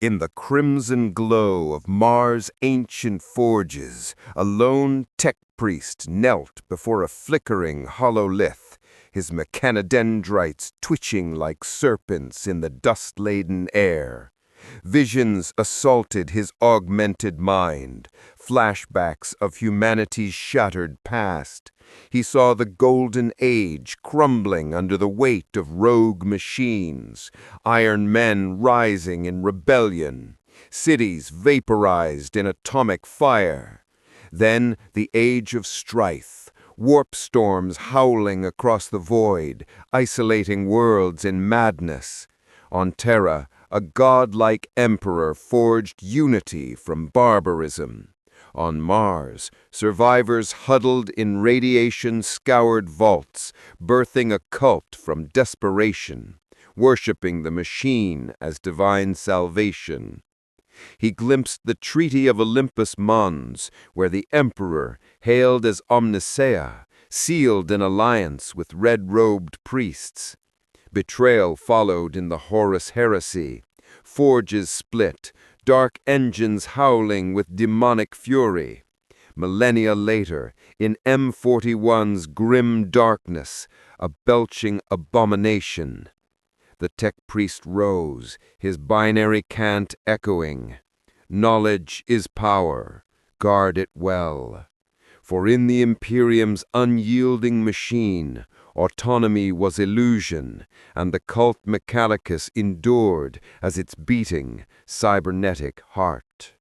In the crimson glow of Mars' ancient forges, a lone tech priest knelt before a flickering hololith, his mechanodendrites twitching like serpents in the dust-laden air. Visions assaulted his augmented mind, flashbacks of humanity's shattered past. He saw the golden age crumbling under the weight of rogue machines, iron men rising in rebellion, cities vaporized in atomic fire. Then the age of strife, warp storms howling across the void, isolating worlds in madness. On Terra, a godlike emperor forged unity from barbarism. On Mars, survivors huddled in radiation-scoured vaults, birthing a cult from desperation, worshipping the machine as divine salvation. He glimpsed the Treaty of Olympus Mons, where the emperor, hailed as Omnicea, sealed an alliance with red-robed priests. Betrayal followed in the Horus heresy. Forges split, dark engines howling with demonic fury. Millennia later, in M41's grim darkness, a belching abomination. The tech priest rose, his binary cant echoing. Knowledge is power. Guard it well. For in the Imperium's unyielding machine, autonomy was illusion, and the cult Mechanicus endured as its beating, cybernetic heart.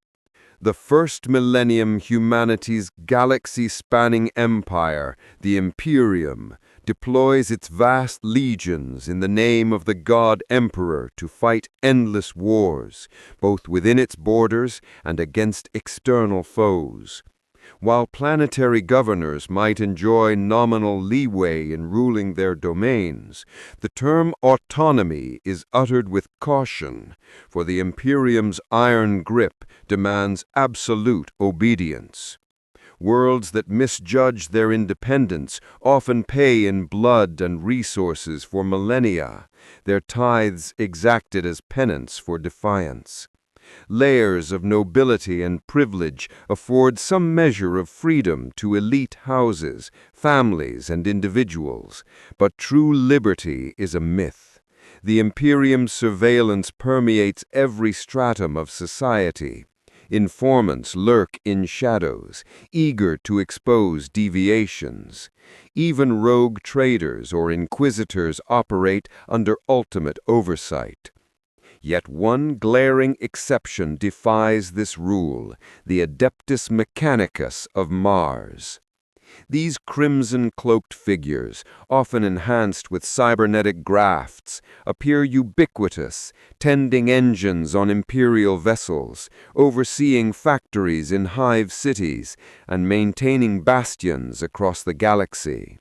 The first millennium, humanity's galaxy-spanning empire, the Imperium, deploys its vast legions in the name of the God Emperor to fight endless wars, both within its borders and against external foes. While planetary governors might enjoy nominal leeway in ruling their domains, the term autonomy is uttered with caution, for the Imperium's iron grip demands absolute obedience. Worlds that misjudge their independence often pay in blood and resources for millennia, their tithes exacted as penance for defiance. Layers of nobility and privilege afford some measure of freedom to elite houses, families, and individuals, but true liberty is a myth. The Imperium's surveillance permeates every stratum of society. Informants lurk in shadows, eager to expose deviations. Even rogue traders or inquisitors operate under ultimate oversight. Yet one glaring exception defies this rule, the ADEPTUS MECHANICUS of Mars. These crimson-cloaked figures, often enhanced with cybernetic grafts, appear ubiquitous, tending engines on imperial vessels, overseeing factories in hive cities, and maintaining bastions across the galaxy.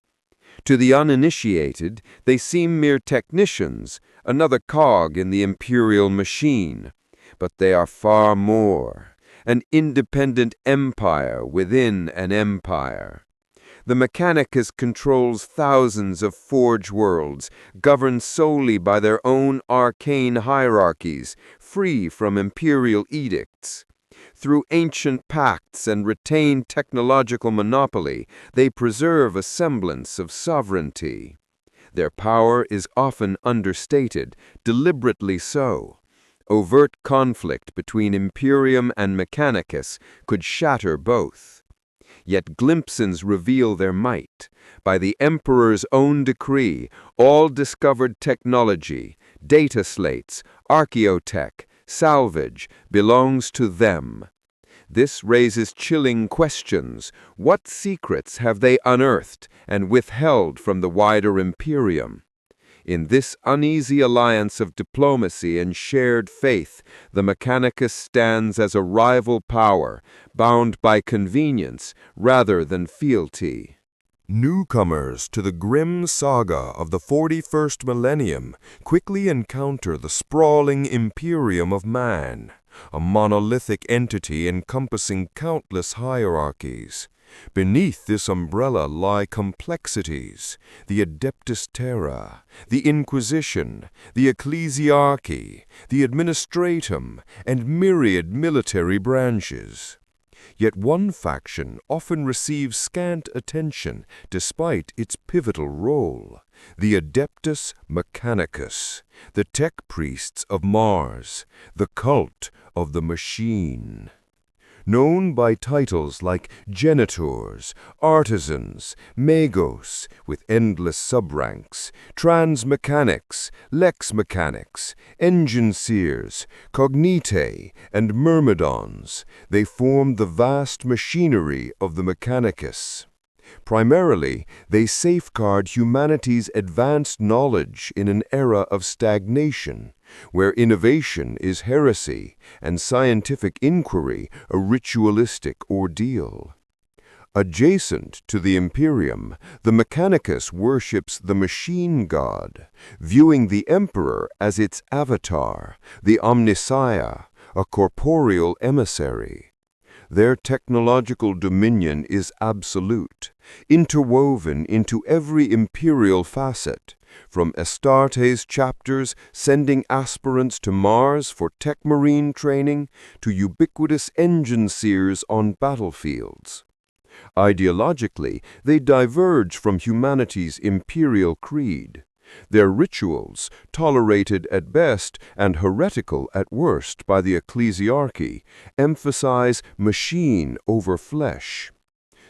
To the uninitiated, they seem mere technicians, another cog in the imperial machine. But they are far more, an independent empire within an empire. The Mechanicus controls thousands of forge worlds, governed solely by their own arcane hierarchies, free from imperial edicts. Through ancient pacts and retained technological monopoly, they preserve a semblance of sovereignty. Their power is often understated, deliberately so. Overt conflict between Imperium and Mechanicus could shatter both. Yet glimpses reveal their might. By the Emperor's own decree, all discovered technology, data slates, archaeotech, salvage, belongs to them. This raises chilling questions. What secrets have they unearthed and withheld from the wider Imperium? In this uneasy alliance of diplomacy and shared faith, the Mechanicus stands as a rival power, bound by convenience rather than fealty. Newcomers to the grim saga of the 41st millennium quickly encounter the sprawling Imperium of man, a monolithic entity encompassing countless hierarchies. Beneath this umbrella lie complexities, the Adeptus Terra, the Inquisition, the Ecclesiarchy, the Administratum, and myriad military branches. Yet one faction often receives scant attention despite its pivotal role, the Adeptus Mechanicus, the tech priests of Mars, the cult of the machine. Known by titles like genitors, artisans, magos, with endless subranks, transmechanics, lex mechanics, engine seers, cognitae, and myrmidons, they form the vast machinery of the Mechanicus. Primarily, they safeguard humanity's advanced knowledge in an era of stagnation, where innovation is heresy and scientific inquiry a ritualistic ordeal. Adjacent to the Imperium, the Mechanicus worships the machine god, viewing the emperor as its avatar, the omnissiah, a corporeal emissary. Their technological dominion is absolute, interwoven into every imperial facet, from Astarte's chapters sending aspirants to Mars for tech marine training to ubiquitous engine seers on battlefields. Ideologically, they diverge from humanity's imperial creed. Their rituals, tolerated at best and heretical at worst by the ecclesiarchy, emphasize machine over flesh.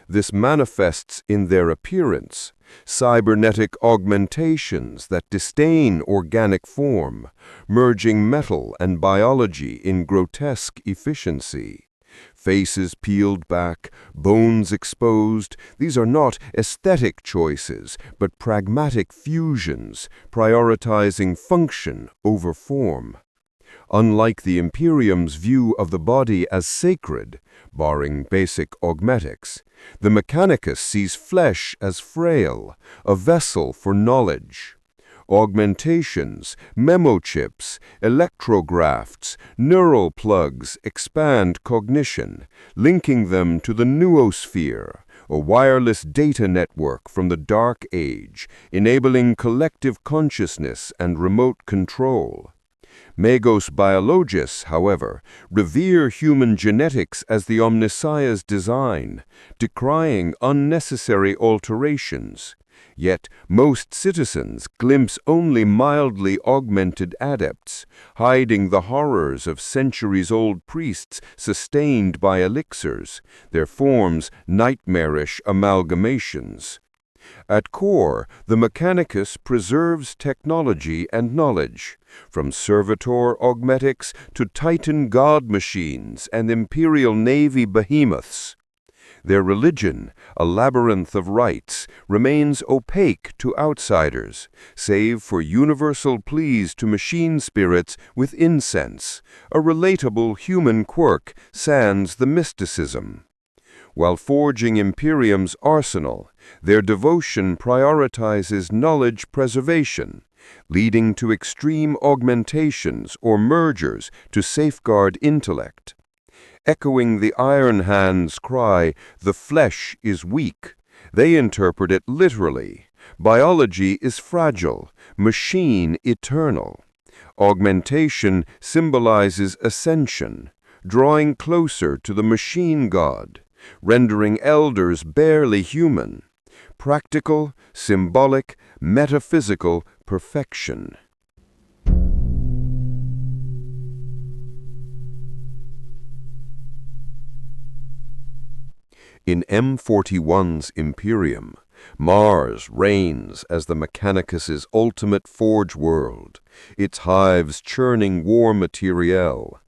This manifests in their appearance, cybernetic augmentations that disdain organic form, merging metal and biology in grotesque efficiency. Faces peeled back, bones exposed, these are not aesthetic choices, but pragmatic fusions, prioritizing function over form. Unlike the Imperium's view of the body as sacred, barring basic augmetics, the Mechanicus sees flesh as frail, a vessel for knowledge. Augmentations, memochips, electrografts, neural plugs expand cognition, linking them to the noosphere, a wireless data network from the Dark Age, enabling collective consciousness and remote control. Magos biologists, however, revere human genetics as the omnissiah's design, decrying unnecessary alterations. Yet most citizens glimpse only mildly augmented adepts, hiding the horrors of centuries-old priests sustained by elixirs, their forms nightmarish amalgamations. At core, the Mechanicus preserves technology and knowledge, from servitor augmetics to titan god machines and imperial navy behemoths. Their religion, a labyrinth of rites, remains opaque to outsiders, save for universal pleas to machine spirits with incense, a relatable human quirk sans the mysticism. While forging Imperium's arsenal, their devotion prioritizes knowledge preservation, leading to extreme augmentations or mergers to safeguard intellect. Echoing the Iron Hand's cry, "The flesh is weak," they interpret it literally. Biology is fragile, machine eternal. Augmentation symbolizes ascension, drawing closer to the machine god, rendering elders barely human. Practical, symbolic, metaphysical perfection. In M41's Imperium, Mars reigns as the Mechanicus's ultimate forge world, its hives churning war materiel.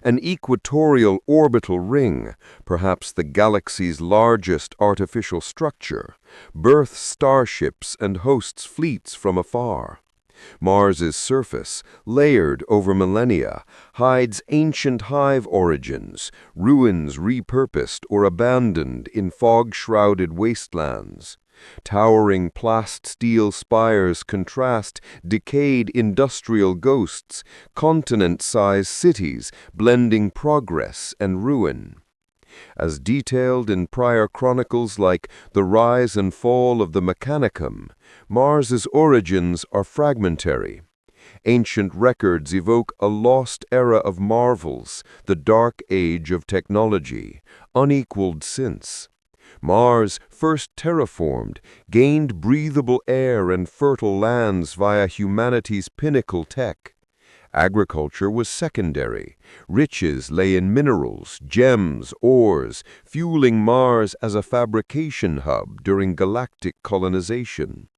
An equatorial orbital ring, perhaps the galaxy's largest artificial structure, births starships and hosts fleets from afar. Mars's surface, layered over millennia, hides ancient hive origins, ruins repurposed or abandoned in fog-shrouded wastelands. Towering plast-steel spires contrast decayed industrial ghosts, continent-sized cities blending progress and ruin. As detailed in prior chronicles like The Rise and Fall of the Mechanicum, Mars's origins are fragmentary. Ancient records evoke a lost era of marvels, the dark age of technology, unequaled since. Mars, first terraformed, gained breathable air and fertile lands via humanity's pinnacle tech. Agriculture was secondary. Riches lay in minerals, gems, ores, fueling Mars as a fabrication hub during galactic colonization.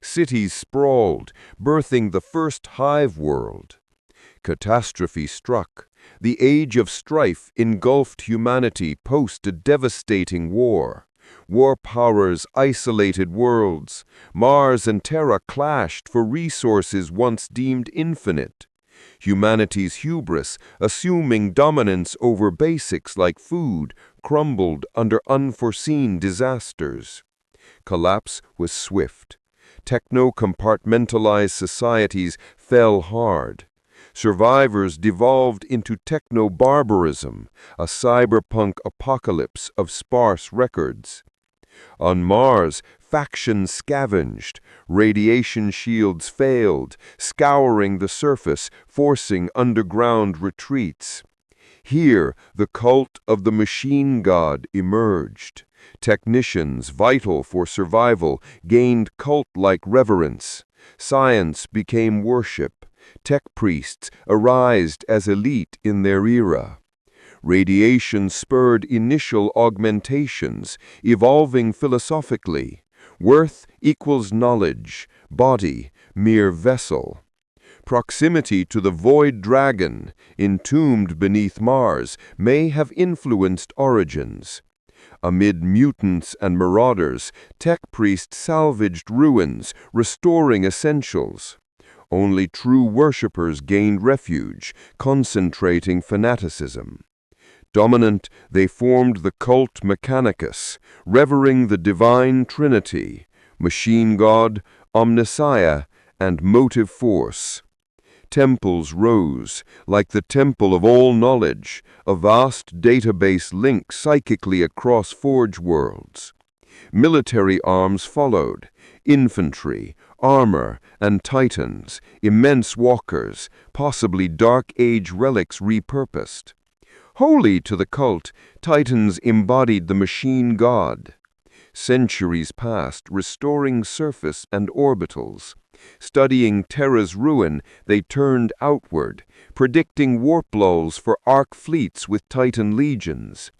Cities sprawled, birthing the first hive world. Catastrophe struck. The age of strife engulfed humanity post a devastating war. War powers isolated worlds. Mars and Terra clashed for resources once deemed infinite. Humanity's hubris, assuming dominance over basics like food, crumbled under unforeseen disasters. Collapse was swift. Techno-compartmentalized societies fell hard. Survivors devolved into techno-barbarism, a cyberpunk apocalypse of sparse records. On Mars, factions scavenged, radiation shields failed, scouring the surface, forcing underground retreats. Here, the cult of the machine god emerged. Technicians, vital for survival, gained cult-like reverence. Science became worship. Tech priests arose as elite in their era. Radiation spurred initial augmentations, evolving philosophically. Worth equals knowledge, body, mere vessel. Proximity to the void dragon, entombed beneath Mars, may have influenced origins. Amid mutants and marauders, tech priests salvaged ruins, restoring essentials. Only true worshippers gained refuge, concentrating fanaticism. Dominant, they formed the cult Mechanicus, revering the divine trinity, machine god, omnissiah, and motive force. Temples rose, like the temple of all knowledge, a vast database linked psychically across forge worlds. Military arms followed, infantry, armor, and titans, immense walkers, possibly Dark Age relics repurposed. Holy to the cult, titans embodied the machine god. Centuries passed, restoring surface and orbitals. Studying Terra's ruin, they turned outward, predicting warp lulls for arc fleets with Titan legions.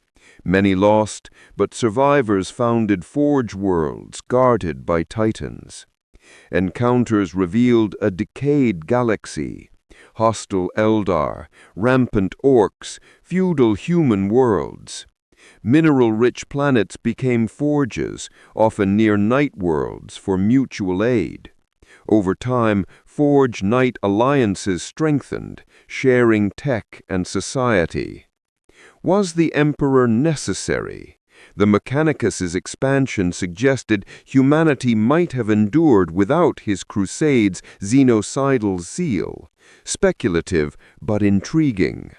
Many lost, but survivors founded forge worlds guarded by Titans. Encounters revealed a decayed galaxy. Hostile Eldar, rampant orcs, feudal human worlds. Mineral-rich planets became forges, often near night worlds, for mutual aid. Over time, Forge-Night alliances strengthened, sharing tech and society. Was the Emperor necessary? The Mechanicus' expansion suggested humanity might have endured without his crusades' xenocidal zeal. Speculative, but intriguing.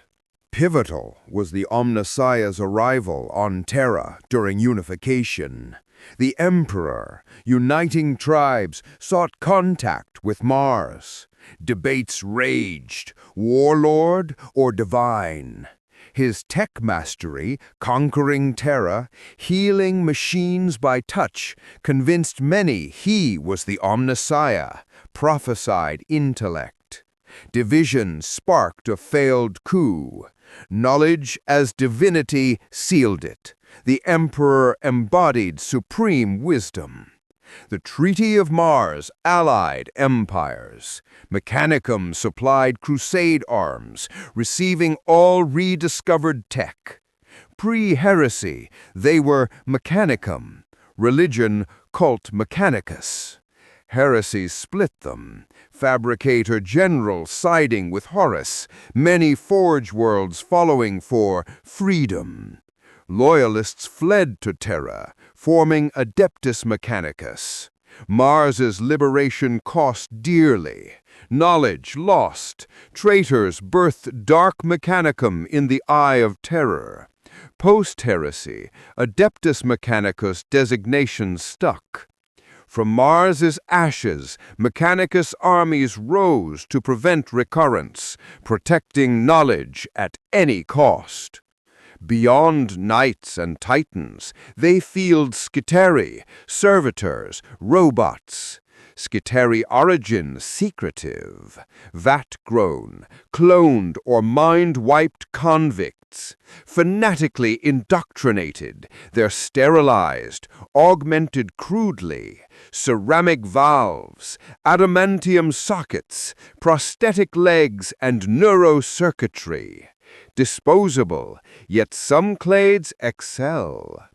Pivotal was the Omnissiah's arrival on Terra during unification. The Emperor, uniting tribes, sought contact with Mars. Debates raged, warlord or divine. His tech mastery, conquering Terra, healing machines by touch, convinced many he was the Omnissiah, prophesied intellect. Division sparked a failed coup. Knowledge as divinity sealed it. The Emperor embodied supreme wisdom. The Treaty of Mars allied empires. Mechanicum supplied crusade arms, receiving all rediscovered tech. Pre-heresy, they were Mechanicum. Religion, cult Mechanicus. Heresy split them. Fabricator General siding with Horus. Many forge worlds following for freedom. Loyalists fled to Terra, forming ADEPTUS MECHANICUS. Mars's liberation cost dearly. Knowledge lost. Traitors birthed dark Mechanicum in the Eye of Terror. Post-heresy, Adeptus Mechanicus designation stuck. From Mars's ashes, Mechanicus armies rose to prevent recurrence, protecting knowledge at any cost. Beyond knights and titans, they field Sciteri, servitors, robots. Sciteri origin secretive, vat-grown, cloned or mind-wiped convicts. Fanatically indoctrinated, they're sterilized, augmented crudely. Ceramic valves, adamantium sockets, prosthetic legs, and neurocircuitry. Disposable, yet some clades excel.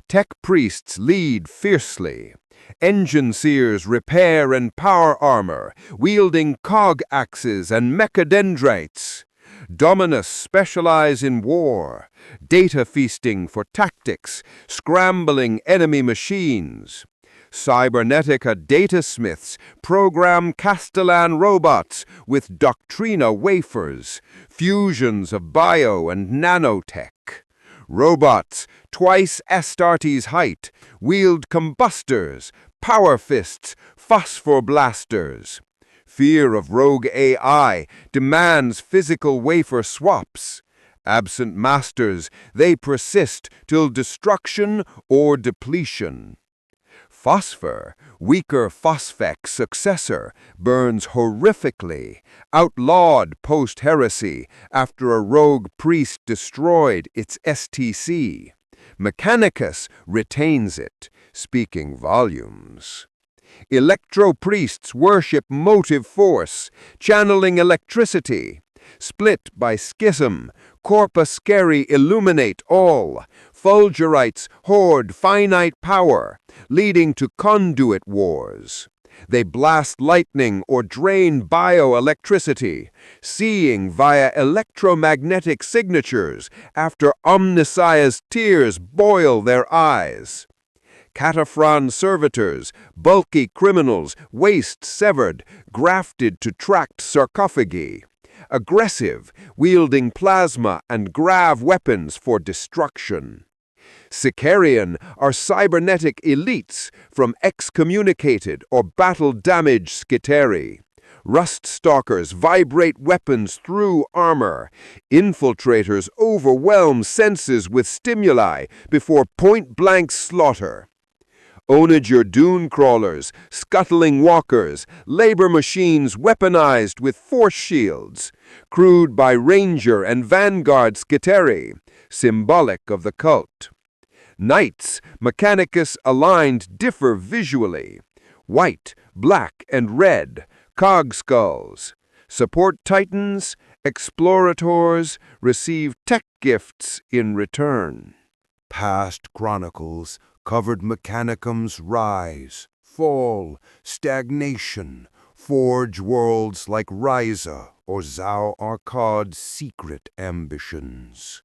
Tech priests lead fiercely. Engine seers repair and power armor, wielding cog axes and mechadendrites. Dominus specialize in war, data feasting for tactics, scrambling enemy machines. Cybernetica datasmiths program Castellan robots with Doctrina wafers, fusions of bio and nanotech. Robots, twice Astartes' height, wield combustors, power fists, phosphor blasters. Fear of rogue AI demands physical wafer swaps. Absent masters, they persist till destruction or depletion. Phosphor, weaker phosphex successor, burns horrifically, outlawed post-heresy after a rogue priest destroyed its STC. Mechanicus retains it, speaking volumes. Electro-priests worship motive force, channeling electricity. Split by schism, corpuscari illuminate all. Fulgurites hoard finite power, leading to conduit wars. They blast lightning or drain bioelectricity, seeing via electromagnetic signatures after Omnissiah's tears boil their eyes. Cataphron servitors, bulky criminals, waist severed, grafted to tract sarcophagi. Aggressive, wielding plasma and grav weapons for destruction. Sicarian are cybernetic elites from excommunicated or battle-damaged Sciteri. Rust stalkers vibrate weapons through armor. Infiltrators overwhelm senses with stimuli before point-blank slaughter. Onager dune crawlers, scuttling walkers, labor machines weaponized with force shields, crewed by ranger and vanguard Sciteri, symbolic of the cult. Knights, Mechanicus aligned differ visually. White, black, and red, cog skulls. Support titans, explorators, receive tech gifts in return. Past chronicles covered Mechanicum's rise, fall, stagnation, forge worlds like Ryza or Zau Arkad's secret ambitions.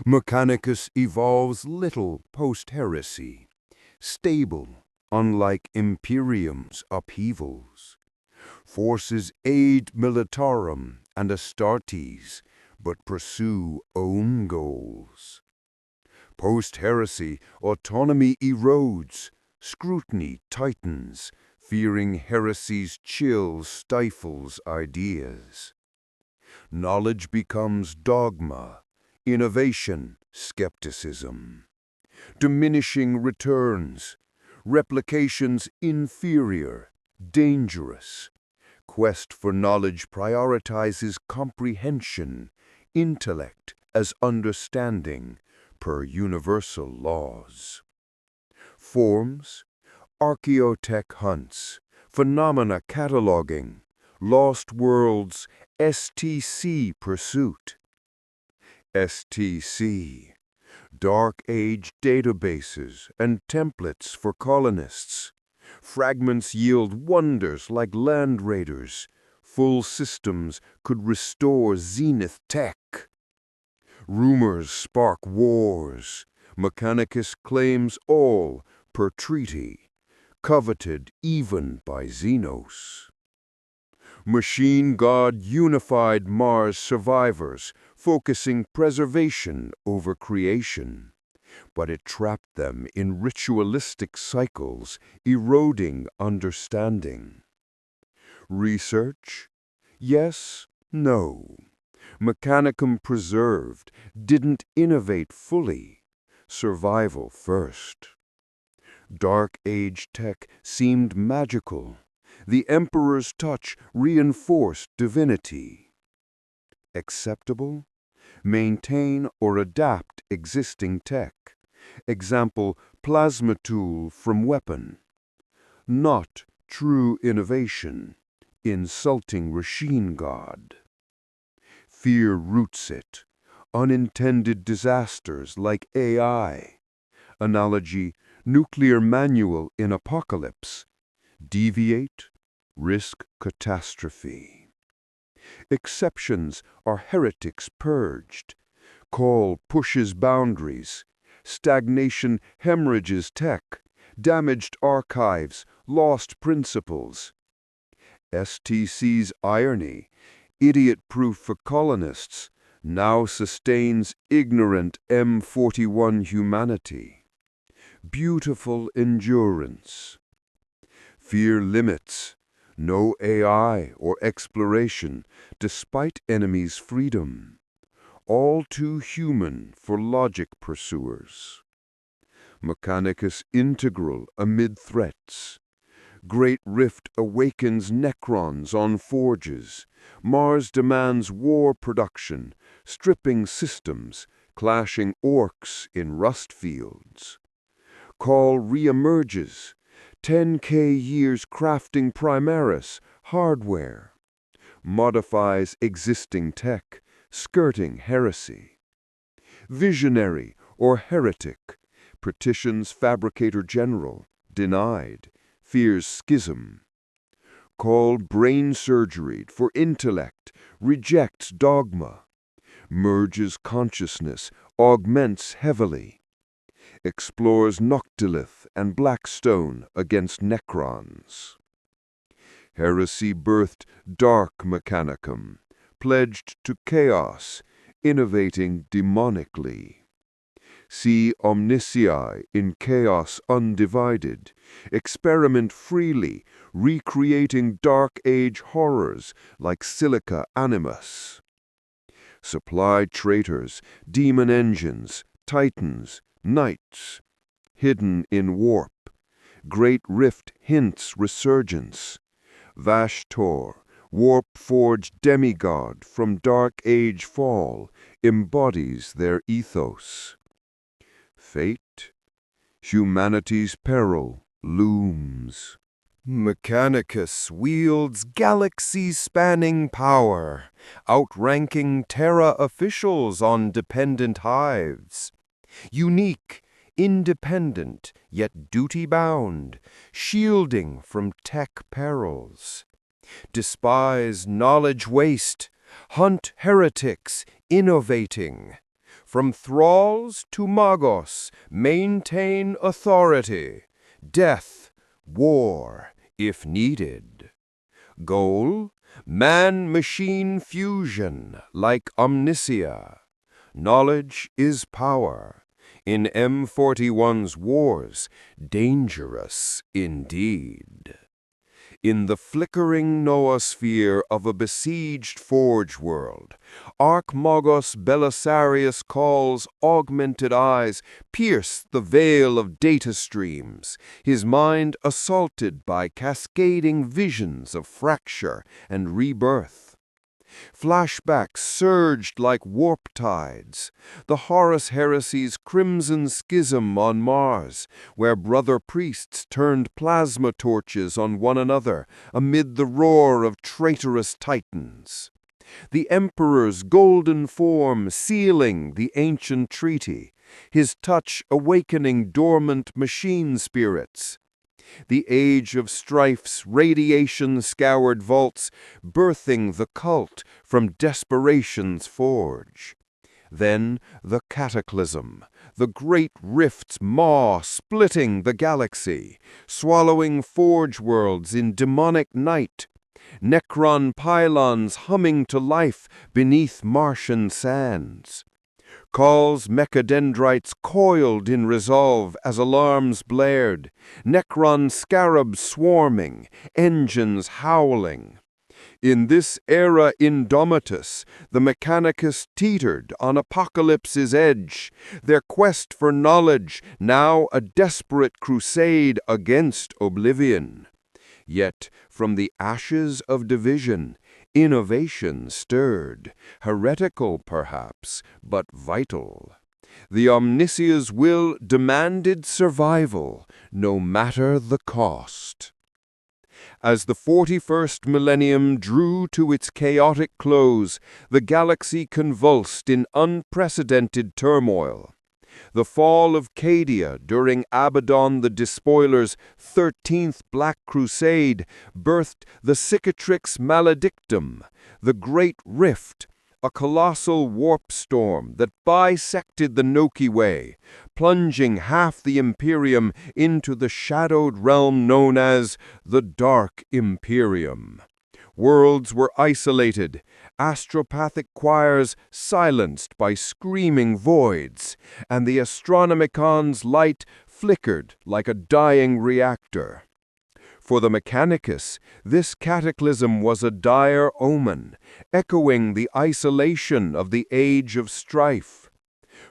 Mechanicus evolves little post-heresy, stable, unlike Imperium's upheavals. Forces aid Militarum and Astartes, but pursue own goals. Post-heresy, autonomy erodes, scrutiny tightens, fearing heresy's chill stifles ideas. Knowledge becomes dogma, innovation skepticism. Diminishing returns, replications inferior, dangerous. Quest for knowledge prioritizes comprehension, intellect as understanding, per universal laws. Forms, archaeotech hunts, phenomena cataloging, lost worlds, STC pursuit. STC, Dark Age databases and templates for colonists. Fragments yield wonders like land raiders. Full systems could restore zenith tech. Rumors spark wars. Mechanicus claims all per treaty, coveted even by Xenos. Machine God unified Mars survivors, focusing preservation over creation. But it trapped them in ritualistic cycles, eroding understanding. Research? Yes, no. Mechanicum preserved, didn't innovate fully. Survival first. Dark Age tech seemed magical. The Emperor's touch reinforced divinity. Acceptable? Maintain or adapt existing tech. Example, plasma tool from weapon. Not true innovation. Insulting machine god. Fear roots it. Unintended disasters like AI. Analogy, nuclear manual in apocalypse. Deviate, risk catastrophe. Exceptions are heretics purged. Call pushes boundaries. Stagnation hemorrhages tech. Damaged archives, lost principles. STC's irony, idiot-proof for colonists, now sustains ignorant M41 humanity. Beautiful endurance. Fear limits. No AI or exploration, despite enemies' freedom. All too human for logic pursuers. Mechanicus integral amid threats. Great rift awakens necrons on forges. Mars demands war production, stripping systems, clashing orcs in rust fields. Call re-emerges. 10K years crafting Primaris, hardware. Modifies existing tech, skirting heresy. Visionary or heretic. Petitions Fabricator General, denied. Fears schism. Call brain surgery for intellect, rejects dogma. Merges consciousness, augments heavily. Explores Noctilith and Blackstone against Necrons. Heresy birthed dark mechanicum, pledged to chaos, innovating demonically. See omnisci in chaos undivided, experiment freely, recreating Dark Age horrors like Silica Animus. Supply traitors, demon engines, titans, knights, hidden in warp. Great rift hints resurgence. Vashtor, warp-forged demigod from Dark Age fall, embodies their ethos. Fate, humanity's peril, looms. Mechanicus wields galaxy-spanning power, outranking Terra officials on dependent hives. Unique, independent, yet duty-bound, shielding from tech perils. Despise knowledge waste, hunt heretics, innovating. From thralls to magos, maintain authority. Death, war, if needed. Goal, man-machine fusion, like omniscia. Knowledge is power. In M41's wars, dangerous indeed. In the flickering noosphere of a besieged forge world, Archmagos Belisarius calls augmented eyes pierce the veil of data streams, his mind assaulted by cascading visions of fracture and rebirth. Flashbacks surged like warp tides. The Horus Heresy's crimson schism on Mars, where brother priests turned plasma torches on one another amid the roar of traitorous titans. The Emperor's golden form sealing the ancient treaty, his touch awakening dormant machine spirits. The age of strife's radiation-scoured vaults, birthing the cult from desperation's forge. Then the cataclysm, the great rift's maw splitting the galaxy, swallowing forge worlds in demonic night, Necron pylons humming to life beneath Martian sands. Calls mechadendrites coiled in resolve as alarms blared, Necron scarabs swarming, engines howling. In this era indomitus, the Mechanicus teetered on apocalypse's edge, their quest for knowledge now a desperate crusade against oblivion. Yet, from the ashes of division, innovation stirred, heretical perhaps, but vital. The Omnissiah's will demanded survival, no matter the cost. As the 41st millennium drew to its chaotic close, the galaxy convulsed in unprecedented turmoil. The fall of Cadia during Abaddon the Despoiler's 13th Black Crusade birthed the Cicatrix Maledictum, the Great Rift, a colossal warp storm that bisected the Milky Way, plunging half the Imperium into the shadowed realm known as the Dark Imperium. Worlds were isolated, astropathic choirs silenced by screaming voids, and the Astronomicon's light flickered like a dying reactor. For the Mechanicus, this cataclysm was a dire omen, echoing the isolation of the Age of Strife.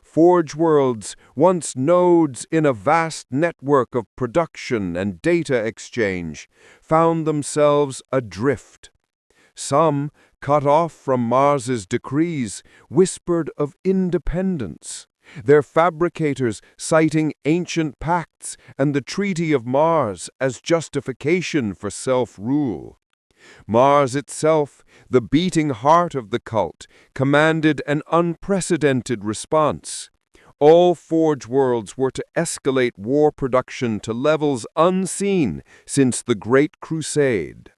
Forge worlds, once nodes in a vast network of production and data exchange, found themselves adrift. Some, cut off from Mars's decrees, whispered of independence, their fabricators citing ancient pacts and the Treaty of Mars as justification for self-rule. Mars itself, the beating heart of the cult, commanded an unprecedented response. All Forge worlds were to escalate war production to levels unseen since the Great Crusade.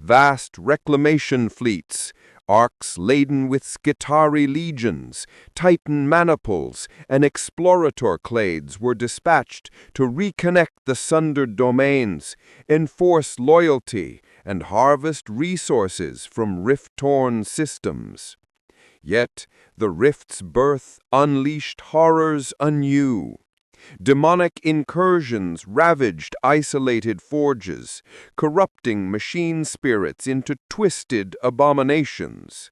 Vast reclamation fleets, arcs laden with Skitarii legions, Titan manifolds, and explorator clades were dispatched to reconnect the sundered domains, enforce loyalty, and harvest resources from rift-torn systems. Yet the rift's birth unleashed horrors anew. Demonic incursions ravaged isolated forges, corrupting machine spirits into twisted abominations.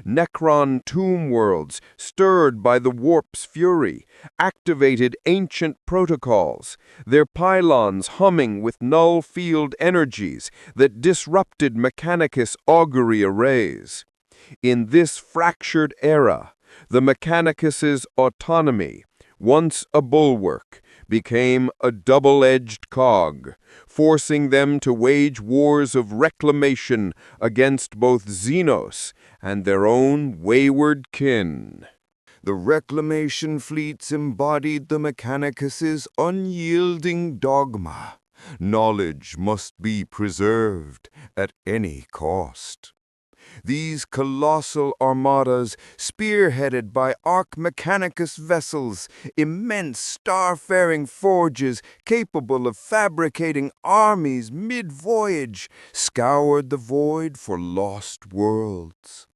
Necron tomb worlds, stirred by the warp's fury, activated ancient protocols, their pylons humming with null field energies that disrupted Mechanicus augury arrays. In this fractured era, the Mechanicus's autonomy, once a bulwark, became a double-edged cog, forcing them to wage wars of reclamation against both Xenos and their own wayward kin. The reclamation fleets embodied the Mechanicus's unyielding dogma. Knowledge must be preserved at any cost. These colossal armadas, spearheaded by Arch-Mechanicus vessels, immense star-faring forges capable of fabricating armies mid-voyage, scoured the void for lost worlds.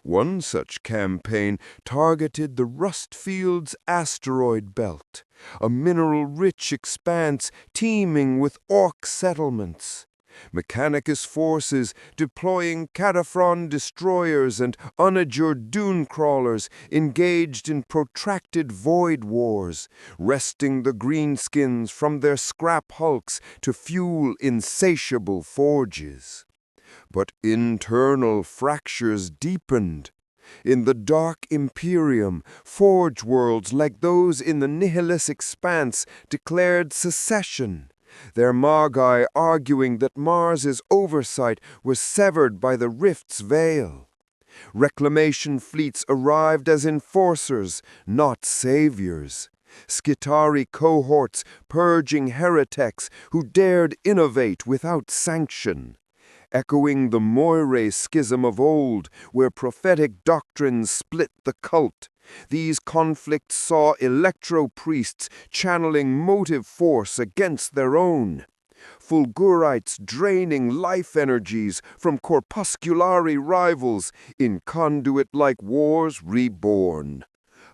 One such campaign targeted the Rustfield's asteroid belt, a mineral-rich expanse teeming with orc settlements. Mechanicus forces, deploying Cataphron destroyers and unadjured dune crawlers, engaged in protracted void wars, wresting the greenskins from their scrap hulks to fuel insatiable forges. But internal fractures deepened. In the Dark Imperium, forge worlds like those in the Nihilus Expanse declared secession, their Magi arguing that Mars's oversight was severed by the rift's veil. Reclamation fleets arrived as enforcers, not saviors. Skitarii cohorts purging heretics who dared innovate without sanction. Echoing the Moirae schism of old, where prophetic doctrines split the cult, these conflicts saw electro-priests channeling motive force against their own. fulgurites draining life energies from corpusculari rivals in conduit-like wars reborn.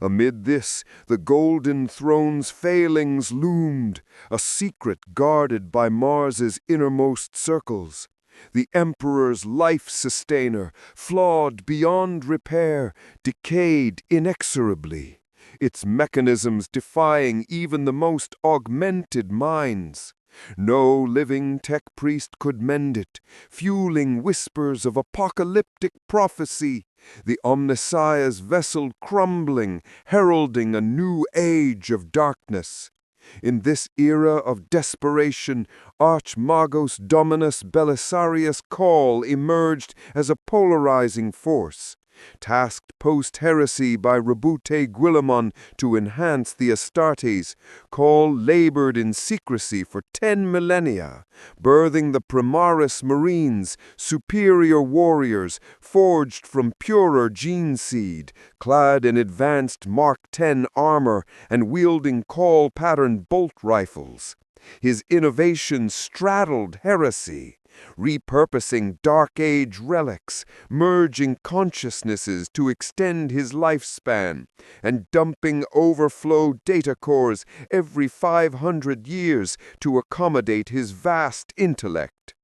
Amid this, the Golden Throne's failings loomed, a secret guarded by Mars's innermost circles. The Emperor's life-sustainer, flawed beyond repair, decayed inexorably, its mechanisms defying even the most augmented minds. No living tech priest could mend it, fueling whispers of apocalyptic prophecy, the Omnissiah's vessel crumbling, heralding a new age of darkness. In this era of desperation, Archmagos Dominus Belisarius' call emerged as a polarizing force. Tasked post-heresy by Rebute Guillemon to enhance the Astartes, Call labored in secrecy for 10 millennia, birthing the Primaris Marines, superior warriors forged from purer gene seed, clad in advanced Mark X armor and wielding Call-patterned bolt rifles. His innovations straddled heresy, repurposing Dark Age relics, merging consciousnesses to extend his lifespan, and dumping overflow data cores every 500 years to accommodate his vast intellect.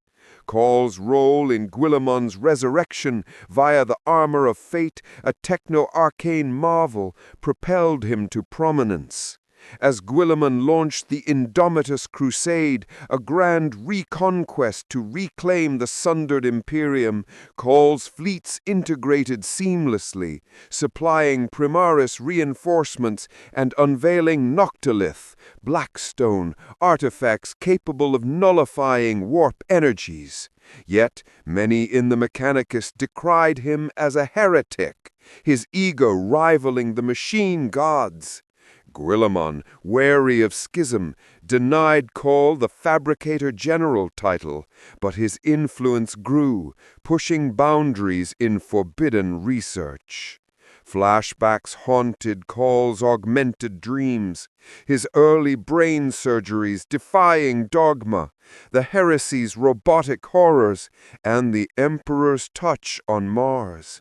Call's role in Guillemon's resurrection via the armor of fate, a techno-arcane marvel, propelled him to prominence. As Guillemon launched the Indomitus Crusade, a grand reconquest to reclaim the sundered Imperium, Call's fleets integrated seamlessly, supplying Primaris reinforcements and unveiling Noctilith, Blackstone, artifacts capable of nullifying warp energies. Yet many in the Mechanicus decried him as a heretic, his ego rivaling the machine gods. Guillemon, wary of schism, denied Call the Fabricator General title, but his influence grew, pushing boundaries in forbidden research. Flashbacks haunted Call's augmented dreams, his early brain surgeries defying dogma, the heresy's robotic horrors, and the Emperor's touch on Mars.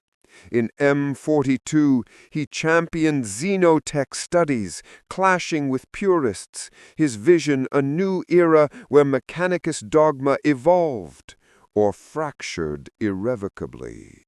In M42, he championed xenotech studies, clashing with purists, his vision a new era where Mechanicus dogma evolved, or fractured irrevocably.